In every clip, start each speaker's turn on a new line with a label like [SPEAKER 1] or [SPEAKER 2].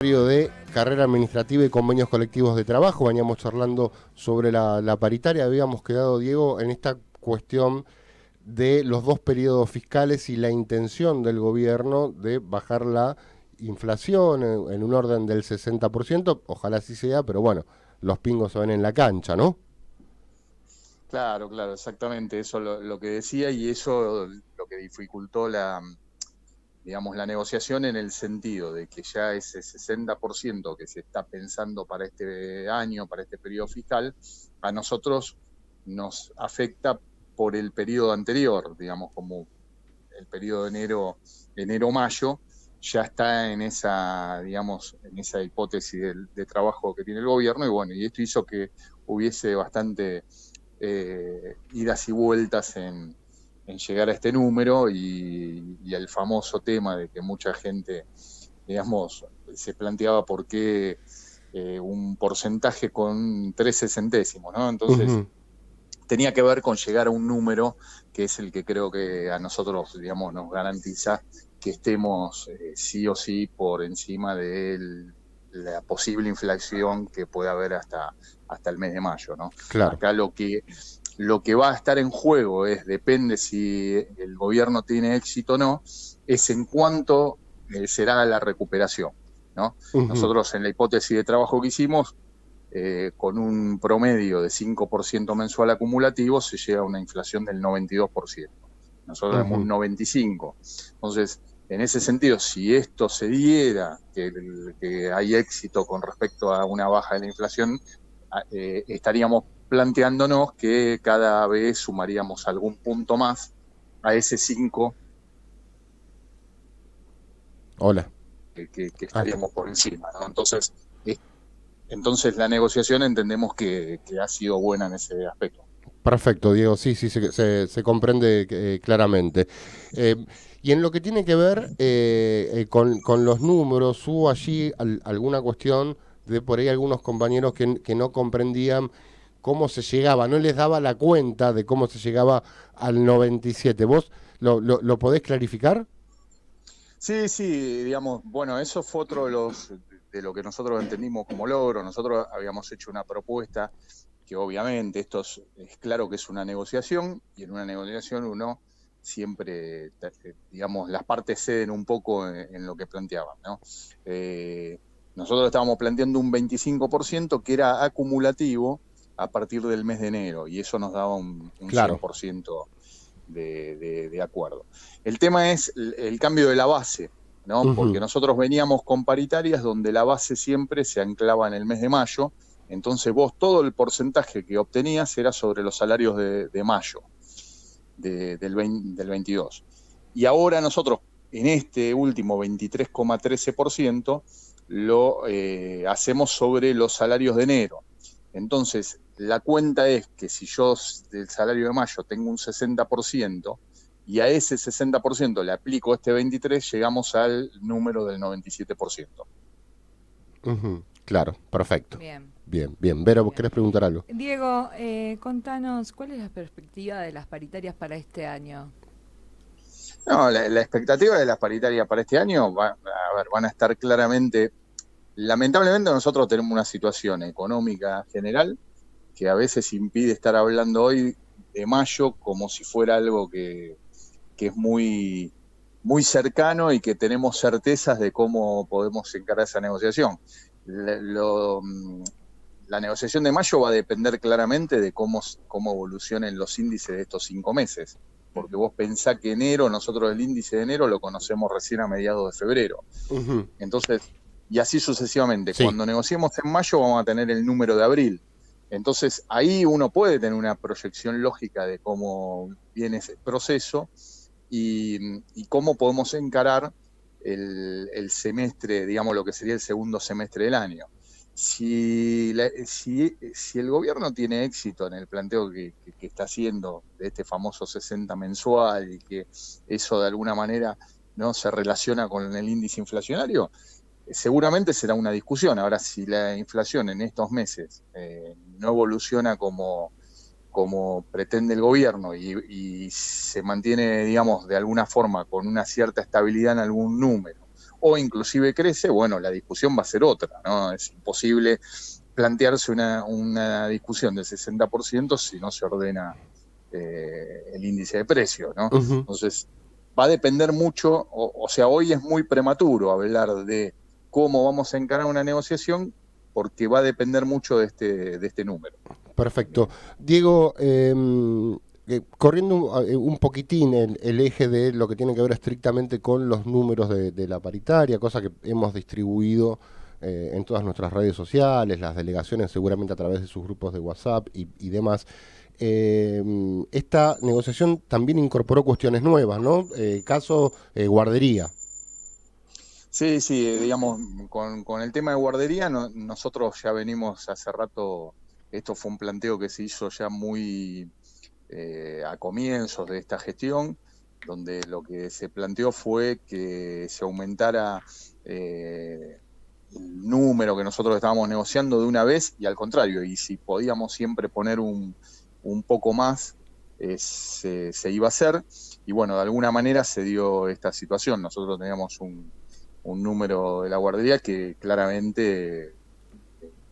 [SPEAKER 1] De carrera administrativa y convenios colectivos de trabajo, veníamos charlando sobre la paritaria, habíamos quedado, Diego, en esta cuestión de los dos periodos fiscales y la intención del gobierno de bajar la inflación en un orden del 60%, ojalá así sea, pero bueno, los pingos se ven en la cancha, ¿no?
[SPEAKER 2] Claro, claro, exactamente, eso lo que decía y eso lo que dificultó digamos, la negociación en el sentido de que ya ese 60% que se está pensando para este año, para este periodo fiscal, a nosotros nos afecta por el periodo anterior, digamos, como el periodo de enero-mayo, ya está en esa, digamos, en esa hipótesis de trabajo que tiene el gobierno, y bueno, y esto hizo que hubiese bastante idas y vueltas en llegar a este número y el famoso tema de que mucha gente, digamos, se planteaba por qué un porcentaje con 13 centésimos, ¿no? Entonces,
[SPEAKER 1] Ujú.
[SPEAKER 2] tenía que ver con llegar a un número que es el que creo que a nosotros, digamos, nos garantiza que estemos sí o sí por encima de la posible inflación que puede haber hasta el mes de mayo, ¿no?
[SPEAKER 1] Claro.
[SPEAKER 2] Acá lo que va a estar en juego depende si el gobierno tiene éxito o no, es en cuánto será la recuperación, ¿no?
[SPEAKER 1] Ujú.
[SPEAKER 2] Nosotros en la hipótesis de trabajo que hicimos, con un promedio de 5% mensual acumulativo, se llega a una inflación del 92%. Nosotros tenemos un
[SPEAKER 1] Ujú.
[SPEAKER 2] 95%. Entonces, en ese sentido, si esto se diera, que hay éxito con respecto a una baja de la inflación, estaríamos planteándonos que cada vez sumaríamos algún punto más a ese 5
[SPEAKER 1] Hola.
[SPEAKER 2] que
[SPEAKER 1] Ah,
[SPEAKER 2] estaríamos por encima, ¿no? Entonces la negociación entendemos que ha sido buena en ese aspecto.
[SPEAKER 1] perfecto, Diego, sí, sí, se comprende claramente. Eh, y en lo que tiene que ver con los números, hubo allí alguna cuestión de por ahí algunos compañeros que no comprendían cómo se llegaba, no les daba la cuenta de cómo se llegaba al 97. ¿Vos lo podés clarificar?
[SPEAKER 2] Sí, sí, digamos, bueno, eso fue otro de lo que nosotros entendimos como logro. Nosotros habíamos hecho una propuesta que obviamente es claro que es una negociación y en una negociación uno siempre, digamos, las partes ceden un poco en lo que planteaban, ¿no? Eh, Nosotros estábamos planteando un 25% que era acumulativo a partir del mes de enero y eso nos daba un
[SPEAKER 1] Claro.
[SPEAKER 2] 100% de acuerdo. El tema es el cambio de la base, ¿no? Porque
[SPEAKER 1] Ujú.
[SPEAKER 2] nosotros veníamos con paritarias donde la base siempre se anclaba en el mes de mayo, entonces vos todo el porcentaje que obtenías era sobre los salarios de mayo del 22. Y ahora nosotros en este último 23,13% lo hacemos sobre los salarios de enero. Entonces, la cuenta es que si yo del salario de mayo tengo un 60% y a ese 60% le aplico este 23, llegamos al número del 97%.
[SPEAKER 1] Ujú. Claro, perfecto.
[SPEAKER 3] Bien,
[SPEAKER 1] Bien, bien. Vero, ¿vos
[SPEAKER 3] bien.
[SPEAKER 1] querés preguntar algo?
[SPEAKER 3] Diego, contanos, ¿cuál es la perspectiva de las paritarias para este año?
[SPEAKER 2] No, la expectativa de las paritarias para este año a ver, van a estar claramente. Lamentablemente nosotros tenemos una situación económica general que a veces impide estar hablando hoy de mayo como si fuera algo que es muy, muy cercano y que tenemos certezas de cómo podemos encarar esa negociación. Lo, la negociación de mayo va a depender claramente de cómo evolucionen los índices de estos 5 meses. Porque
[SPEAKER 3] Ujú.
[SPEAKER 2] vos pensás que enero, nosotros el índice de enero lo conocemos recién a mediados de febrero.
[SPEAKER 1] Ujú.
[SPEAKER 2] Entonces, y así sucesivamente.
[SPEAKER 1] Sí.
[SPEAKER 2] Cuando negociemos en mayo vamos a tener el número de abril. Entonces, ahí uno puede tener una proyección lógica de cómo viene ese proceso y cómo podemos encarar el semestre, digamos, lo que sería el segundo semestre del año. Si el gobierno tiene éxito en el planteo que está haciendo de este famoso 60 mensual y que eso de alguna manera no se relaciona con el índice inflacionario, seguramente será una discusión. Ahora, si la inflación en estos meses no evoluciona como pretende el gobierno y se mantiene, digamos, de alguna forma con una cierta estabilidad en algún número, o inclusive crece, bueno, la discusión va a ser otra, ¿no? Es imposible plantearse una discusión del 60% si no se ordena el índice de precios, ¿no?
[SPEAKER 1] Ujú.
[SPEAKER 2] Entonces, va a depender mucho, o sea, hoy es muy prematuro hablar de cómo vamos a encarar una negociación, porque va a depender mucho de este número.
[SPEAKER 1] Perfecto. Diego, corriendo un poquitín el eje de lo que tiene que ver estrictamente con los números de la paritaria, cosa que hemos distribuido en todas nuestras redes sociales, las delegaciones seguramente a través de sus grupos de WhatsApp y demás. Esta negociación también incorporó cuestiones nuevas, ¿no? Caso guardería.
[SPEAKER 2] Sí, sí, digamos, con el tema de guardería, nosotros ya venimos hace rato, esto fue un planteo que se hizo ya muy a comienzos de esta gestión, donde lo que se planteó fue que se aumentara el número que nosotros estábamos negociando de una vez, y al contrario, y si podíamos siempre poner un poco más, se iba a hacer, y bueno, de alguna manera se dio esta situación. Nosotros teníamos un número de la guardería que claramente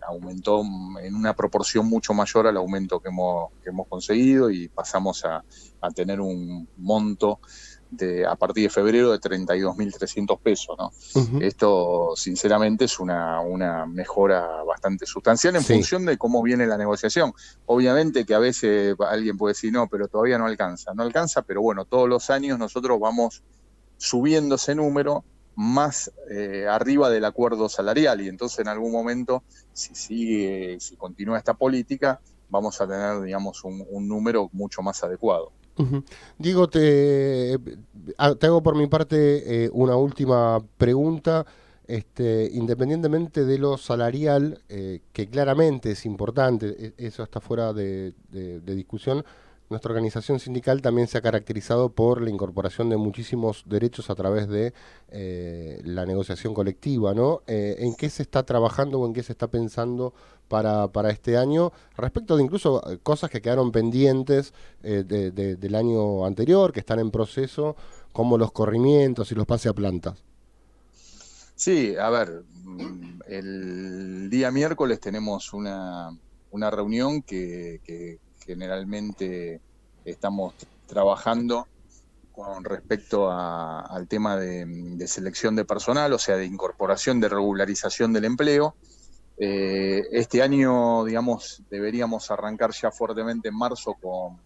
[SPEAKER 2] aumentó en una proporción mucho mayor al aumento que hemos conseguido, y pasamos a tener un monto a partir de febrero de 32.300 pesos, ¿no?
[SPEAKER 1] Ujú.
[SPEAKER 2] Esto, sinceramente, es una mejora bastante sustancial en
[SPEAKER 1] Sí.
[SPEAKER 2] función de cómo viene la negociación. Obviamente que a veces alguien puede decir, no, pero todavía no alcanza, pero bueno, todos los años nosotros vamos subiendo ese número más arriba del acuerdo salarial, y entonces en algún momento, si continúa esta política, vamos a tener, digamos, un número mucho más adecuado.
[SPEAKER 1] Ujú. Diego, te hago por mi parte una última pregunta. Independientemente de lo salarial, que claramente es importante, eso está fuera de discusión, nuestra organización sindical también se ha caracterizado por la incorporación de muchísimos derechos a través de la negociación colectiva, ¿no? ¿En qué se está trabajando o en qué se está pensando para este año respecto de incluso cosas que quedaron pendientes del año anterior, que están en proceso, como los corrimientos y los pase a plantas?
[SPEAKER 2] Sí, a ver, el día miércoles tenemos una reunión que generalmente estamos trabajando con respecto al tema de selección de personal, o sea, de incorporación, de regularización del empleo. Este año, digamos, deberíamos arrancar ya fuertemente en marzo con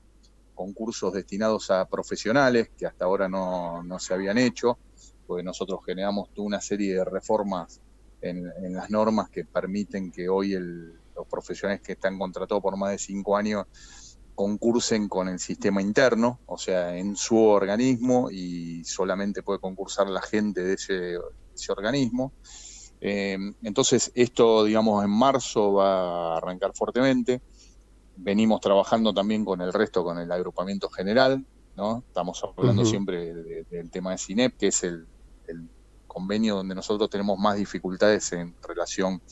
[SPEAKER 2] concursos destinados a profesionales que hasta ahora no se habían hecho, porque nosotros generamos toda una serie de reformas en las normas que permiten que hoy los profesionales que están contratados por más de 5 años concursen con el sistema interno, o sea, en su organismo, y solamente puede concursar la gente de ese organismo. Entonces, esto, digamos, en marzo va a arrancar fuertemente. Venimos trabajando también con el resto, con el agrupamiento general, ¿no? Estamos hablando
[SPEAKER 1] Ujú.
[SPEAKER 2] siempre del tema de CINEP, que es el convenio donde nosotros tenemos más dificultades en relación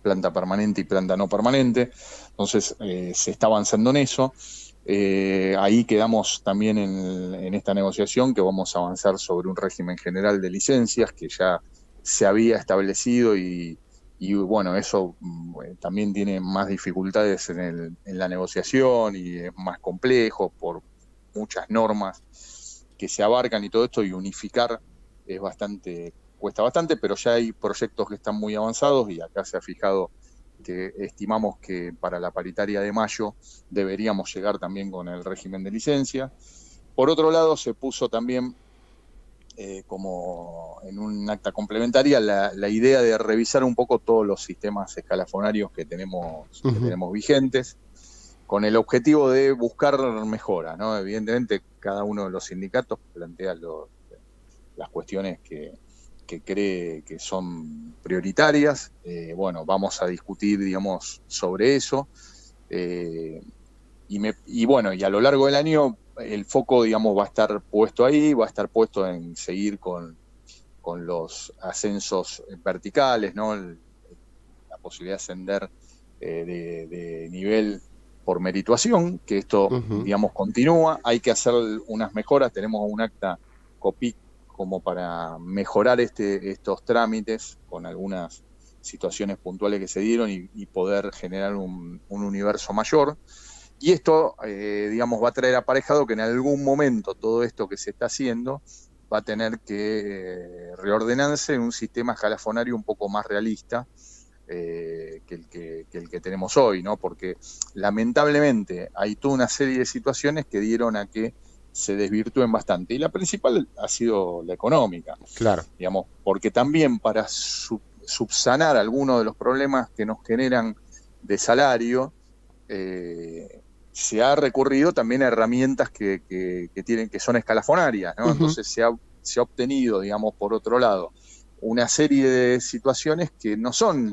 [SPEAKER 2] planta permanente y planta no permanente. Entonces, se está avanzando en eso. Ahí quedamos también en esta negociación, que vamos a avanzar sobre un régimen general de licencias que ya se había establecido, y bueno, eso también tiene más dificultades en la negociación, y es más complejo por muchas normas que se abarcan y todo esto, y unificar cuesta bastante, pero ya hay proyectos que están muy avanzados, y acá se ha fijado que estimamos que para la paritaria de mayo deberíamos llegar también con el régimen de licencia. Por otro lado, se puso también como en un acta complementaria la idea de revisar un poco todos los sistemas escalafonarios que
[SPEAKER 1] Ujú.
[SPEAKER 2] tenemos vigentes, con el objetivo de buscar mejoras, ¿no? Evidentemente, cada uno de los sindicatos plantea las cuestiones que cree que son prioritarias. Bueno, vamos a discutir, digamos, sobre eso. Eh, y bueno, y a lo largo del año el foco, digamos, va a estar puesto ahí, va a estar puesto en seguir con los ascensos verticales, ¿no? La posibilidad de ascender de nivel por merituación, que esto,
[SPEAKER 1] Ujú.
[SPEAKER 2] digamos, continúa. Hay que hacer unas mejoras. Tenemos un acta como para mejorar estos trámites con algunas situaciones puntuales que se dieron y poder generar un universo mayor. Y esto, digamos, va a traer aparejado que en algún momento todo esto que se está haciendo va a tener que reordenarse en un sistema escalafonario un poco más realista que el que tenemos hoy, ¿no? Porque lamentablemente hay toda una serie de situaciones que dieron a que se desvirtúen bastante. Y la principal ha sido la económica,
[SPEAKER 1] Claro.
[SPEAKER 2] digamos, porque también para subsanar algunos de los problemas que nos generan de salario, se ha recurrido también a herramientas que son escalafonarias, ¿no? Entonces se ha obtenido, digamos, por otro lado, una serie de situaciones que no son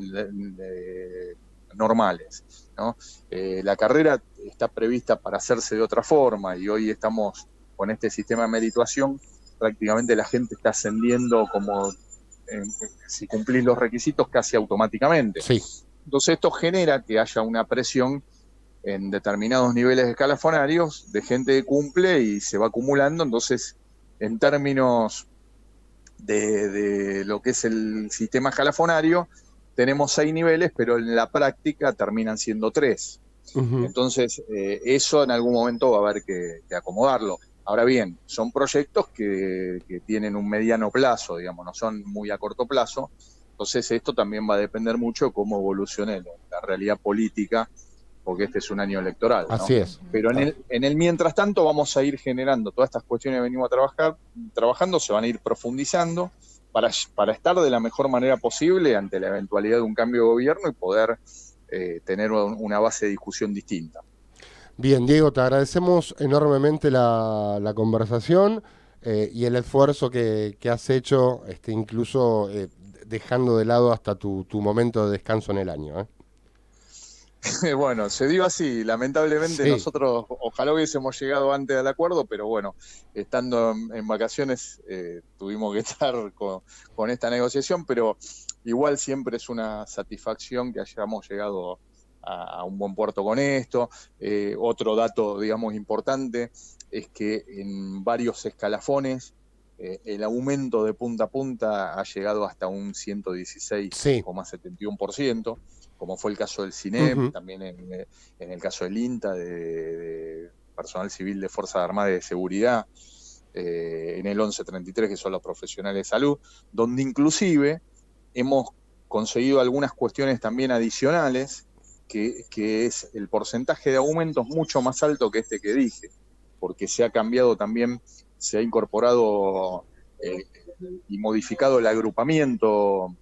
[SPEAKER 2] normales, ¿no? La carrera está prevista para hacerse de otra forma y hoy estamos con este sistema de merituación, prácticamente la gente está ascendiendo como, si cumplís los requisitos, casi automáticamente.
[SPEAKER 1] Sí.
[SPEAKER 2] Entonces esto genera que haya una presión en determinados niveles escalafonarios de gente que cumple y se va acumulando. Entonces, en términos de lo que es el sistema escalafonario, tenemos 6 niveles, pero en la práctica terminan siendo 3. Entonces, eso en algún momento va a haber que acomodarlo. Ahora bien, son proyectos que tienen un mediano plazo, digamos, no son muy a corto plazo. Entonces, esto también va a depender mucho de cómo evolucione la realidad política, porque este es un año electoral, ¿no?
[SPEAKER 1] Así es.
[SPEAKER 2] Pero en el mientras tanto vamos a ir generando todas estas cuestiones que venimos trabajando, se van a ir profundizando para estar de la mejor manera posible ante la eventualidad de un cambio de gobierno y poder tener una base de discusión distinta.
[SPEAKER 1] Bien, Diego, te agradecemos enormemente la conversación y el esfuerzo que has hecho, incluso dejando de lado hasta tu momento de descanso en el año.
[SPEAKER 2] Bueno, se dio así. Lamentablemente
[SPEAKER 1] Sí.
[SPEAKER 2] nosotros ojalá hubiésemos llegado antes del acuerdo, pero bueno, estando en vacaciones tuvimos que estar con esta negociación, pero igual siempre es una satisfacción que hayamos llegado a un buen puerto con esto. Otro dato, digamos, importante es que en varios escalafones el aumento de punta a punta ha llegado hasta un 116,71%. Sí. Como fue el caso del CINEP, también en el caso del INTA, de personal civil de Fuerzas Armadas de Seguridad, en el 1133, que son los profesionales de salud, donde inclusive hemos conseguido algunas cuestiones también adicionales, que es el porcentaje de aumentos mucho más alto que este que dije, porque se ha cambiado también, se ha incorporado y modificado el agrupamiento.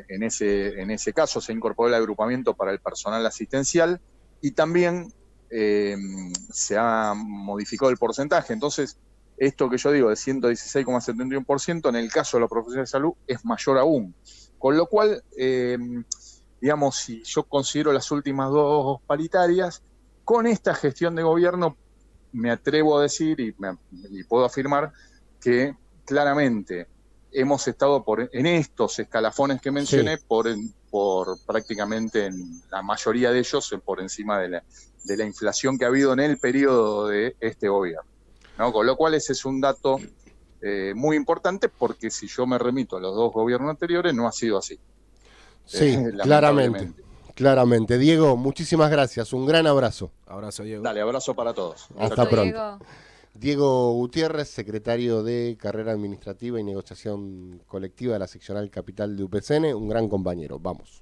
[SPEAKER 2] En ese caso se incorporó el agrupamiento para el personal asistencial y también se ha modificado el porcentaje. Entonces, esto que yo digo de 116,71%, en el caso de los profesionales de salud es mayor aún. Con lo cual, digamos, si yo considero las últimas 2 paritarias, con esta gestión de gobierno me atrevo a decir y puedo afirmar que claramente hemos estado en estos escalafones que mencioné, sí, por prácticamente en la mayoría de ellos por encima de la inflación que ha habido en el periodo de este gobierno, ¿no? Con lo cual ese es un dato muy importante, porque si yo me remito a los 2 gobiernos anteriores no ha sido así.
[SPEAKER 1] Sí, claramente. Diego, muchísimas gracias, un gran abrazo.
[SPEAKER 4] Abrazo, Diego.
[SPEAKER 2] Dale, abrazo para todos.
[SPEAKER 1] Hasta pronto. Diego Gutiérrez, secretario de Carrera Administrativa y Negociación Colectiva de la Seccional Capital de UPCN, un gran compañero. Vamos.